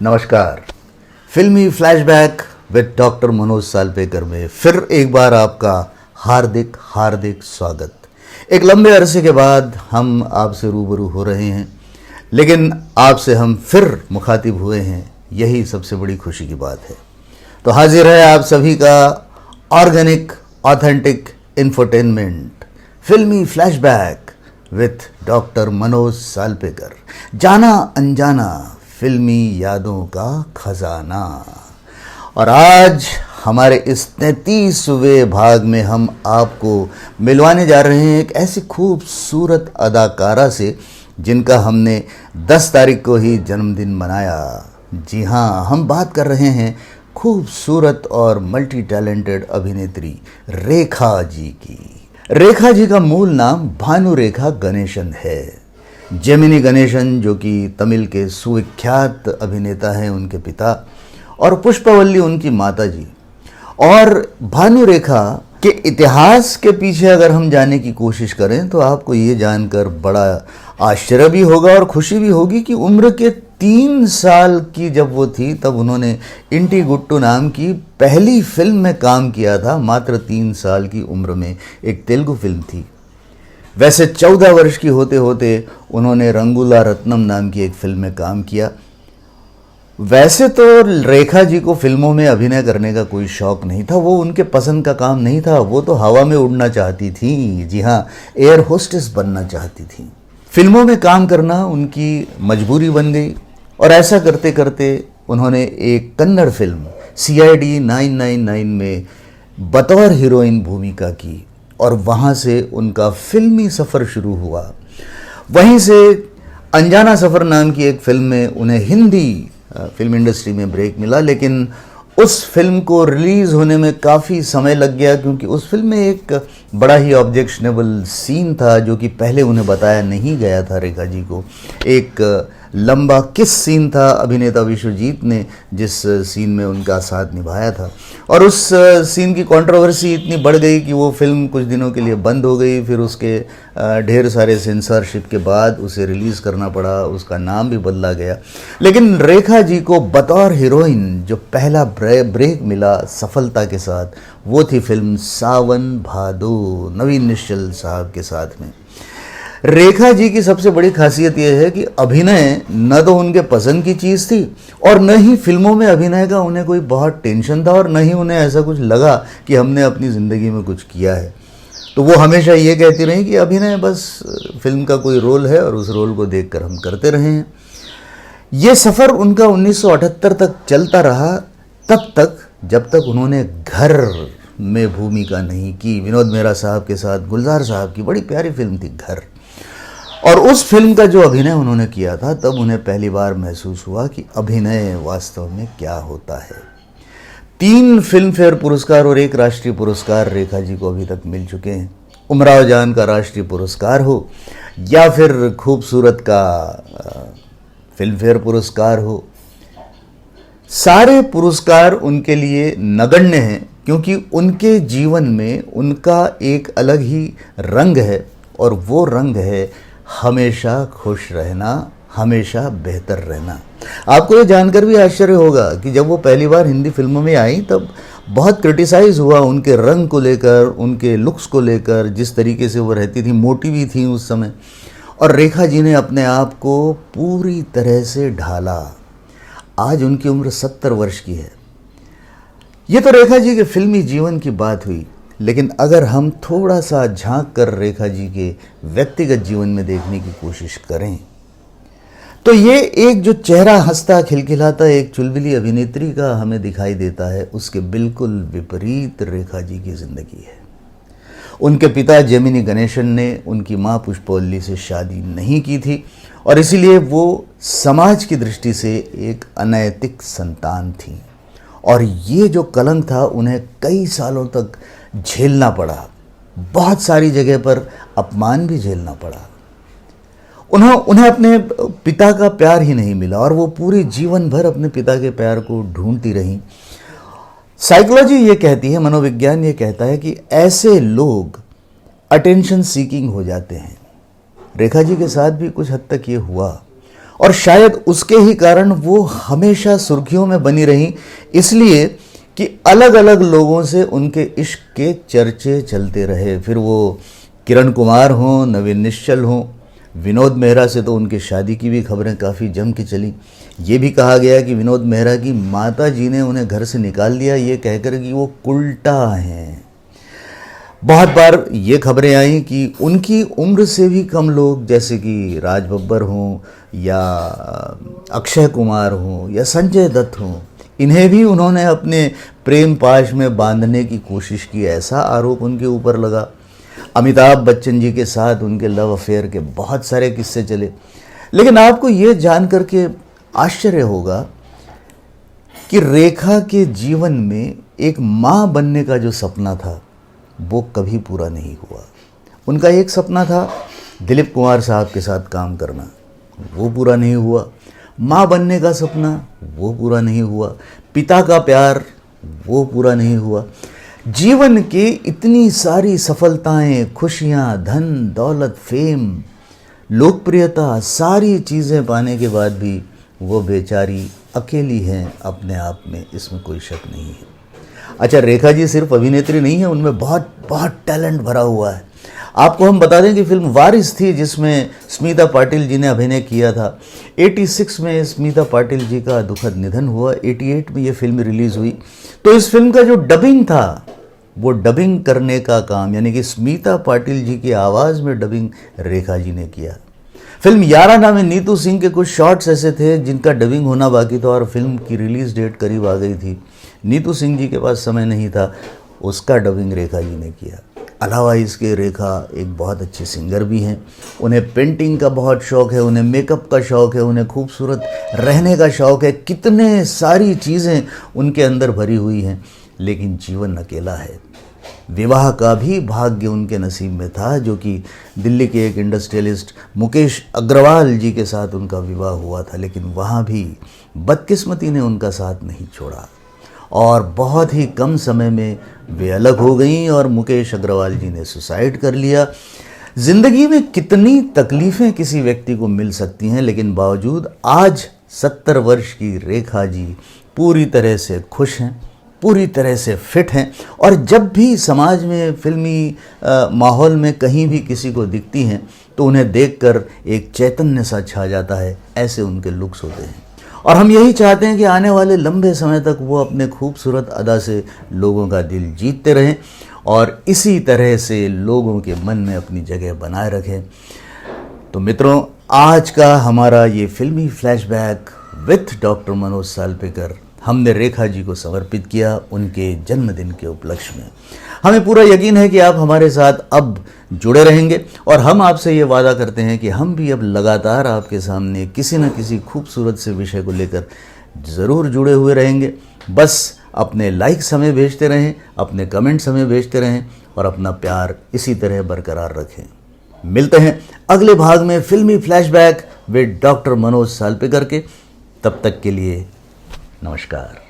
नमस्कार। फिल्मी flashback with doctor Manoj सालपेकर में फिर एक बार आपका हार्दिक हार्दिक स्वागत। एक लंबे अरसे के बाद हम आपसे रूबरू हो रहे हैं, लेकिन आपसे हम फिर मुखातिब हुए हैं, यही सबसे बड़ी खुशी की बात है। तो हाजिर है आप सभी का ऑर्गेनिक ऑथेंटिक इंफोटेनमेंट फिल्मी फ्लैशबैक विद डॉक्टर मनोज सालपेकर, जाना अनजाना फिल्मी यादों का खजाना। और आज हमारे इस 33वें भाग में हम आपको मिलवाने जा रहे हैं एक ऐसी खूबसूरत अदाकारा से जिनका हमने 10 तारीख को ही जन्मदिन मनाया। जी हाँ, हम बात कर रहे हैं खूबसूरत और मल्टी टैलेंटेड अभिनेत्री रेखा जी की। रेखा जी का मूल नाम भानुरेखा गणेशन है। जेमिनी गणेशन, जो कि तमिल के सुविख्यात अभिनेता हैं, उनके पिता, और पुष्पवल्ली उनकी माता जी। और भानुरेखा के इतिहास के पीछे अगर हम जाने की कोशिश करें तो आपको ये जानकर बड़ा आश्चर्य भी होगा और खुशी भी होगी कि उम्र के 3 साल की जब वो थी तब उन्होंने इंटी गुट्टू नाम की पहली फिल्म में काम किया था। मात्र 3 साल की उम्र में एक तेलुगु फिल्म थी। वैसे 14 वर्ष की होते होते उन्होंने रंगूला रत्नम नाम की एक फिल्म में काम किया। वैसे तो रेखा जी को फिल्मों में अभिनय करने का कोई शौक नहीं था, वो उनके पसंद का काम नहीं था। वो तो हवा में उड़ना चाहती थी। जी हाँ, एयर होस्टेस बनना चाहती थी। फिल्मों में काम करना उनकी मजबूरी बन गई और ऐसा करते करते उन्होंने एक कन्नड़ फिल्म CID 999 में बतौर हीरोइन भूमिका की और वहाँ से उनका फिल्मी सफ़र शुरू हुआ। वहीं से अनजाना सफ़र नाम की एक फिल्म में उन्हें हिंदी फिल्म इंडस्ट्री में ब्रेक मिला, लेकिन उस फिल्म को रिलीज़ होने में काफ़ी समय लग गया क्योंकि उस फिल्म में एक बड़ा ही ऑब्जेक्शनेबल सीन था जो कि पहले उन्हें बताया नहीं गया था रेखा जी को। एक लंबा किस सीन था अभिनेता विश्वजीत ने, जिस सीन में उनका साथ निभाया था, और उस सीन की कंट्रोवर्सी इतनी बढ़ गई कि वो फिल्म कुछ दिनों के लिए बंद हो गई। फिर उसके ढेर सारे सेंसरशिप के बाद उसे रिलीज़ करना पड़ा, उसका नाम भी बदला गया। लेकिन रेखा जी को बतौर हीरोइन जो पहला ब्रेक मिला सफलता के साथ, वो थी फिल्म सावन भादो, नवीन निश्चल साहब के साथ में। रेखा जी की सबसे बड़ी खासियत यह है कि अभिनय न तो उनके पसंद की चीज़ थी और न ही फिल्मों में अभिनय का उन्हें कोई बहुत टेंशन था, और न ही उन्हें ऐसा कुछ लगा कि हमने अपनी ज़िंदगी में कुछ किया है। तो वो हमेशा ये कहती रही कि अभिनय बस फिल्म का कोई रोल है और उस रोल को देखकर हम करते रहे हैं। ये सफ़र उनका 1978 तक चलता रहा, तब तक जब तक उन्होंने घर में भूमिका नहीं की। विनोद मेहरा साहब के साथ गुलजार साहब की बड़ी प्यारी फिल्म थी घर, और उस फिल्म का जो अभिनय उन्होंने किया था तब उन्हें पहली बार महसूस हुआ कि अभिनय वास्तव में क्या होता है। 3 फिल्म फेयर पुरस्कार और 1 राष्ट्रीय पुरस्कार रेखा जी को अभी तक मिल चुके हैं। उमराव जान का राष्ट्रीय पुरस्कार हो या फिर खूबसूरत का फिल्म फेयर पुरस्कार हो, सारे पुरस्कार उनके लिए नगण्य हैं क्योंकि उनके जीवन में उनका एक अलग ही रंग है, और वो रंग है हमेशा खुश रहना, हमेशा बेहतर रहना। आपको ये जानकर भी आश्चर्य होगा कि जब वो पहली बार हिंदी फिल्मों में आई तब बहुत क्रिटिसाइज़ हुआ उनके रंग को लेकर, उनके लुक्स को लेकर, जिस तरीके से वो रहती थी, मोटी भी थी उस समय। और रेखा जी ने अपने आप को पूरी तरह से ढाला। आज उनकी उम्र 70 वर्ष की है। ये तो रेखा जी के फिल्मी जीवन की बात हुई, लेकिन अगर हम थोड़ा सा झांक कर रेखा जी के व्यक्तिगत जीवन में देखने की कोशिश करें तो ये एक जो चेहरा हंसता खिलखिलाता एक चुलबुली अभिनेत्री का हमें दिखाई देता है, उसके बिल्कुल विपरीत रेखा जी की ज़िंदगी है। उनके पिता जेमिनी गणेशन ने उनकी माँ पुष्पवल्ली से शादी नहीं की थी और इसीलिए वो समाज की दृष्टि से एक अनैतिक संतान थी, और ये जो कलंक था उन्हें कई सालों तक झेलना पड़ा। बहुत सारी जगह पर अपमान भी झेलना पड़ा। उन्हें अपने पिता का प्यार ही नहीं मिला और वो पूरे जीवन भर अपने पिता के प्यार को ढूंढती रहीं। साइकोलॉजी ये कहती है, मनोविज्ञान ये कहता है कि ऐसे लोग अटेंशन सीकिंग हो जाते हैं। रेखा जी के साथ भी कुछ हद तक ये हुआ और शायद उसके ही कारण वो हमेशा सुर्खियों में बनी रही, इसलिए कि अलग अलग लोगों से उनके इश्क के चर्चे चलते रहे। फिर वो किरण कुमार हों, नवीन निश्चल हों, विनोद मेहरा से तो उनकी शादी की भी खबरें काफ़ी जम के चली। ये भी कहा गया कि विनोद मेहरा की माता जी ने उन्हें घर से निकाल दिया, ये कहकर कि वो कुल्टा हैं। बहुत बार ये खबरें आई कि उनकी उम्र से भी कम लोग, जैसे कि राज बब्बर हों या अक्षय कुमार हों या संजय दत्त हों, इन्हें भी उन्होंने अपने प्रेम पाश में बांधने की कोशिश की, ऐसा आरोप उनके ऊपर लगा। अमिताभ बच्चन जी के साथ उनके लव अफेयर के बहुत सारे किस्से चले। लेकिन आपको ये जानकर के आश्चर्य होगा कि रेखा के जीवन में एक माँ बनने का जो सपना था वो कभी पूरा नहीं हुआ। उनका एक सपना था दिलीप कुमार साहब के साथ काम करना, वो पूरा नहीं हुआ। माँ बनने का सपना वो पूरा नहीं हुआ। पिता का प्यार वो पूरा नहीं हुआ। जीवन के इतनी सारी सफलताएं, खुशियाँ, धन दौलत, फेम, लोकप्रियता, सारी चीज़ें पाने के बाद भी वो बेचारी अकेली हैं अपने आप में, इसमें कोई शक नहीं है। अच्छा, रेखा जी सिर्फ अभिनेत्री नहीं है, उनमें बहुत बहुत टैलेंट भरा हुआ है। आपको हम बता दें कि फिल्म वारिस थी जिसमें स्मिता पाटिल जी ने अभिनय किया था। 86 में स्मिता पाटिल जी का दुखद निधन हुआ। 88 में ये फिल्म रिलीज़ हुई। तो इस फिल्म का जो डबिंग था वो डबिंग करने का काम, यानी कि स्मिता पाटिल जी की आवाज़ में डबिंग रेखा जी ने किया। फिल्म याराना में नीतू सिंह के कुछ शॉट्स ऐसे थे जिनका डबिंग होना बाकी था और फिल्म की रिलीज़ डेट करीब आ गई थी। नीतू सिंह जी के पास समय नहीं था, उसका डबिंग रेखा जी ने किया। अलावा इसके रेखा एक बहुत अच्छी सिंगर भी हैं। उन्हें पेंटिंग का बहुत शौक़ है, उन्हें मेकअप का शौक़ है, उन्हें खूबसूरत रहने का शौक़ है। कितने सारी चीज़ें उनके अंदर भरी हुई हैं, लेकिन जीवन अकेला है। विवाह का भी भाग्य उनके नसीब में था, जो कि दिल्ली के एक इंडस्ट्रियलिस्ट मुकेश अग्रवाल जी के साथ उनका विवाह हुआ था। लेकिन वहाँ भी बदकिस्मती ने उनका साथ नहीं छोड़ा और बहुत ही कम समय में वे अलग हो गईं और मुकेश अग्रवाल जी ने सुसाइड कर लिया। ज़िंदगी में कितनी तकलीफ़ें किसी व्यक्ति को मिल सकती हैं, लेकिन बावजूद आज 70 वर्ष की रेखा जी पूरी तरह से खुश हैं, पूरी तरह से फिट हैं और जब भी समाज में फिल्मी माहौल में कहीं भी किसी को दिखती हैं तो उन्हें देखकर एक चैतन्य सा छा जाता है। ऐसे उनके लुक्स होते हैं और हम यही चाहते हैं कि आने वाले लंबे समय तक वो अपने खूबसूरत अदा से लोगों का दिल जीतते रहें और इसी तरह से लोगों के मन में अपनी जगह बनाए रखें। तो मित्रों, आज का हमारा ये फिल्मी फ्लैशबैक विथ डॉक्टर मनोज सालपेकर हमने रेखा जी को समर्पित किया उनके जन्मदिन के उपलक्ष्य में। हमें पूरा यकीन है कि आप हमारे साथ अब जुड़े रहेंगे और हम आपसे ये वादा करते हैं कि हम भी अब लगातार आपके सामने किसी न किसी खूबसूरत से विषय को लेकर ज़रूर जुड़े हुए रहेंगे। बस अपने लाइक्स हमें भेजते रहें, अपने कमेंट्स हमें भेजते रहें और अपना प्यार इसी तरह बरकरार रखें। मिलते हैं अगले भाग में फिल्मी फ्लैशबैक विद डॉक्टर मनोज सालपेकर के। तब तक के लिए नमस्कार।